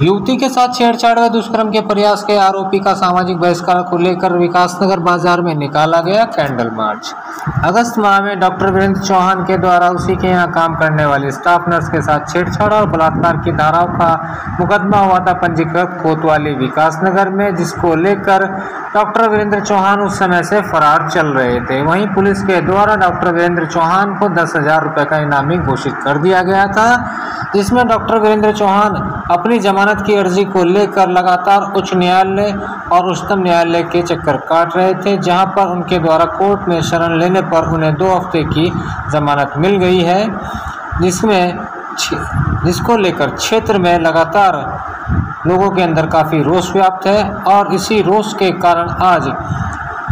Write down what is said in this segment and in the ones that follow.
युवती के साथ छेड़छाड़ व दुष्कर्म के प्रयास के आरोपी का सामाजिक बहिष्कार को लेकर विकासनगर बाजार में निकाला गया कैंडल मार्च। अगस्त माह में डॉक्टर वीरेंद्र चौहान के द्वारा उसी के यहां काम करने वाली स्टाफ नर्स के साथ छेड़छाड़ और बलात्कार की धाराओं का मुकदमा हुआ था पंजीकृत कोतवाली विकासनगर में, जिसको लेकर डॉक्टर वीरेंद्र चौहान उस समय से फरार चल रहे थे। वहीं पुलिस के द्वारा डॉक्टर वीरेंद्र चौहान को 10,000 रुपये का इनामी घोषित कर दिया गया था, जिसमें डॉक्टर वीरेंद्र चौहान अपनी जमानत की अर्जी को लेकर लगातार उच्च न्यायालय और उच्चतम न्यायालय के चक्कर काट रहे थे, जहां पर उनके द्वारा कोर्ट में शरण लेने पर उन्हें 2 हफ्ते की जमानत मिल गई है, जिसको लेकर क्षेत्र में लगातार लोगों के अंदर काफ़ी रोष व्याप्त है। और इसी रोष के कारण आज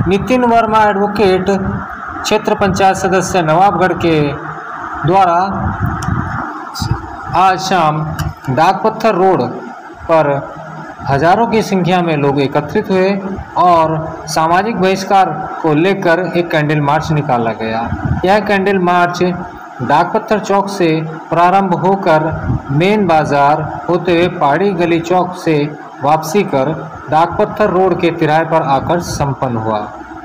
नितिन वर्मा एडवोकेट क्षेत्र पंचायत सदस्य नवाबगढ़ के द्वारा आज शाम डाकपत्थर रोड पर हजारों की संख्या में लोग एकत्रित हुए और सामाजिक बहिष्कार को लेकर एक कैंडल मार्च निकाला गया। यह कैंडल मार्च डाकपत्थर चौक से प्रारंभ होकर मेन बाजार होते हुए पहाड़ी गली चौक से वापसी कर डाकपत्थर रोड के तिराहे पर आकर संपन्न हुआ।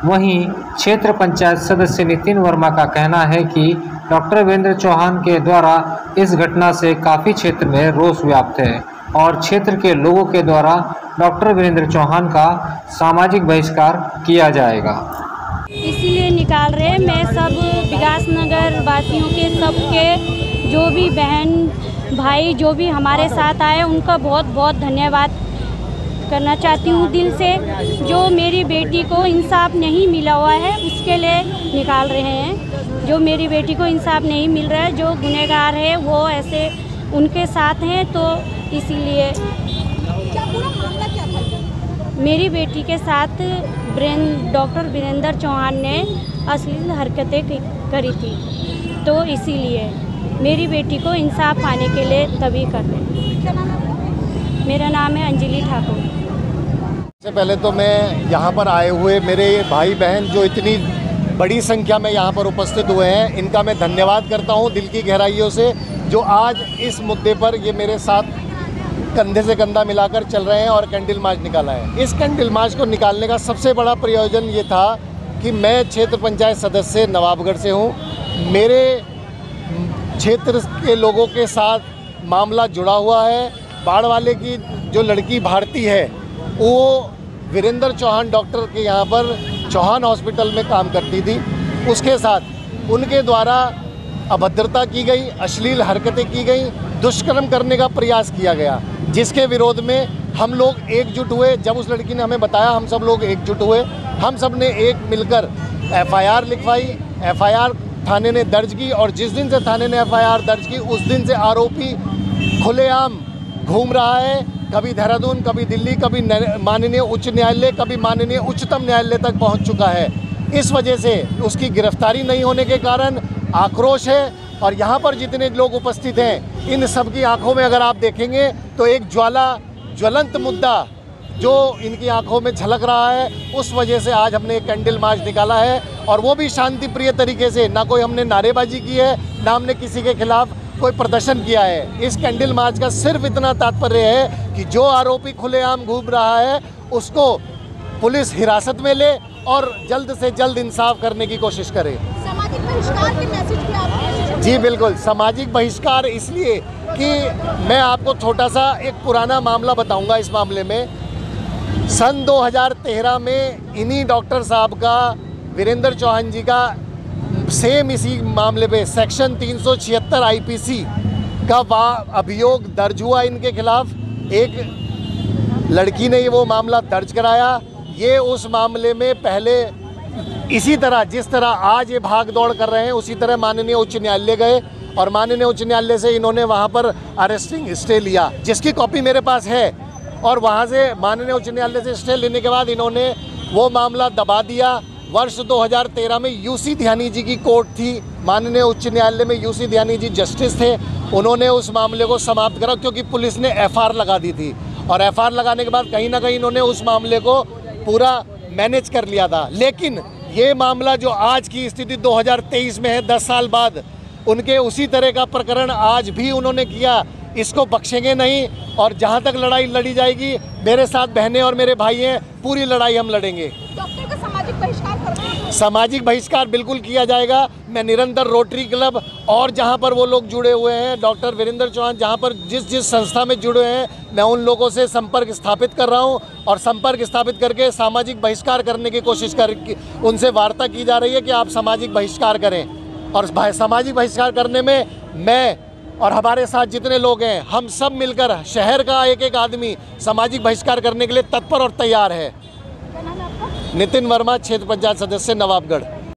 वहीं क्षेत्र पंचायत सदस्य नितिन वर्मा का कहना है कि डॉक्टर वीरेंद्र चौहान के द्वारा इस घटना से काफ़ी क्षेत्र में रोष व्याप्त है और क्षेत्र के लोगों के द्वारा डॉक्टर वीरेंद्र चौहान का सामाजिक बहिष्कार किया जाएगा। इसीलिए निकाल रहे हैं। मैं सब विकासनगर वासियों के सबके जो भी बहन भाई जो भी हमारे साथ आए उनका बहुत बहुत धन्यवाद करना चाहती हूँ दिल से। जो मेरी बेटी को इंसाफ नहीं मिला हुआ है उसके लिए निकाल रहे हैं। जो मेरी बेटी को इंसाफ नहीं मिल रहा है, जो गुनहगार है वो ऐसे उनके साथ हैं, तो इसीलिए मेरी बेटी के साथ डॉक्टर वीरेंद्र चौहान ने अश्लील हरकतें करी थी, तो इसीलिए मेरी बेटी को इंसाफ पाने के लिए तभी कर रहे हैं। मेरा नाम है अंजलि ठाकुर। सबसे पहले तो मैं यहाँ पर आए हुए मेरे भाई बहन जो इतनी बड़ी संख्या में यहाँ पर उपस्थित हुए हैं, इनका मैं धन्यवाद करता हूँ दिल की गहराइयों से, जो आज इस मुद्दे पर ये मेरे साथ कंधे से कंधा मिलाकर चल रहे हैं और कैंडल मार्च निकाला है। इस कैंडल मार्च को निकालने का सबसे बड़ा प्रयोजन ये था कि मैं क्षेत्र पंचायत सदस्य नवाबगढ़ से हूँ। मेरे क्षेत्र के लोगों के साथ मामला जुड़ा हुआ है। बाढ़ वाले की जो लड़की भारती है वो वीरेंद्र चौहान डॉक्टर के यहाँ पर चौहान हॉस्पिटल में काम करती थी। उसके साथ उनके द्वारा अभद्रता की गई, अश्लील हरकतें की गई, दुष्कर्म करने का प्रयास किया गया, जिसके विरोध में हम लोग एकजुट हुए। जब उस लड़की ने हमें बताया, हम सब लोग एकजुट हुए। हम सब ने एक मिलकर एफआईआर लिखवाई। एफआईआर थाने ने दर्ज की और जिस दिन से थाने ने एफआईआर दर्ज की उस दिन से आरोपी खुलेआम घूम रहा है, कभी देहरादून, कभी दिल्ली, कभी माननीय उच्च न्यायालय, कभी माननीय उच्चतम न्यायालय तक पहुंच चुका है। इस वजह से उसकी गिरफ्तारी नहीं होने के कारण आक्रोश है। और यहाँ पर जितने लोग उपस्थित हैं, इन सब की आंखों में अगर आप देखेंगे तो एक ज्वलंत मुद्दा जो इनकी आंखों में झलक रहा है, उस वजह से आज हमने एक कैंडल मार्च निकाला है। और वो भी शांति प्रिय तरीके से, ना कोई हमने नारेबाजी की है, ना हमने किसी के खिलाफ कोई प्रदर्शन किया है। इस कैंडल मार्च का सिर्फ इतना तात्पर्य है कि जो आरोपी खुलेआम घूम रहा है उसको पुलिस हिरासत में ले और जल्द से जल्द इंसाफ करने की कोशिश करे। सामाजिक बहिष्कार के मैसेज की आप? जी बिल्कुल, सामाजिक बहिष्कार इसलिए कि मैं आपको छोटा सा एक पुराना मामला बताऊंगा। इस मामले में सन 2013 में इन्हीं डॉक्टर साहब का, वीरेंद्र चौहान जी का सेम इसी मामले पे सेक्शन 376 आईपीसी का अभियोग दर्ज हुआ इनके खिलाफ। एक लड़की ने वो मामला दर्ज कराया। ये उस मामले में पहले इसी तरह, जिस तरह आज ये भाग दौड़ कर रहे हैं, उसी तरह माननीय उच्च न्यायालय गए और माननीय उच्च न्यायालय से इन्होंने वहाँ पर अरेस्टिंग स्टे लिया, जिसकी कॉपी मेरे पास है। और वहाँ से माननीय उच्च न्यायालय से स्टे लेने के बाद इन्होंने वो मामला दबा दिया। वर्ष 2013 में यूसी ध्यानी जी की कोर्ट थी, माननीय उच्च न्यायालय में यूसी ध्यानी जी जस्टिस थे। उन्होंने उस मामले को समाप्त करा क्योंकि पुलिस ने एफआईआर लगा दी थी और एफआईआर लगाने के बाद कहीं ना कहीं इन्होंने उस मामले को पूरा मैनेज कर लिया था। लेकिन ये मामला जो आज की स्थिति 2023 में है, 10 साल बाद, उनके उसी तरह का प्रकरण आज भी उन्होंने किया। इसको बख्शेंगे नहीं। और जहाँ तक लड़ाई लड़ी जाएगी, मेरे साथ बहनें और मेरे भाई हैं, पूरी लड़ाई हम लड़ेंगे। डॉक्टर का सामाजिक बहिष्कार करना है? सामाजिक बहिष्कार बिल्कुल किया जाएगा। मैं निरंतर रोटरी क्लब और जहाँ पर वो लोग जुड़े हुए हैं, डॉक्टर वीरेंद्र चौहान जहाँ पर जिस संस्था में जुड़े हैं, मैं उन लोगों से संपर्क स्थापित कर रहा हूँ और संपर्क स्थापित करके सामाजिक बहिष्कार करने की कोशिश उनसे वार्ता की जा रही है कि आप सामाजिक बहिष्कार करें। और सामाजिक बहिष्कार करने में मैं और हमारे साथ जितने लोग हैं, हम सब मिलकर शहर का एक एक आदमी सामाजिक बहिष्कार करने के लिए तत्पर और तैयार है। क्या नाम है आपका? नितिन वर्मा, क्षेत्र पंचायत सदस्य, नवाबगढ़।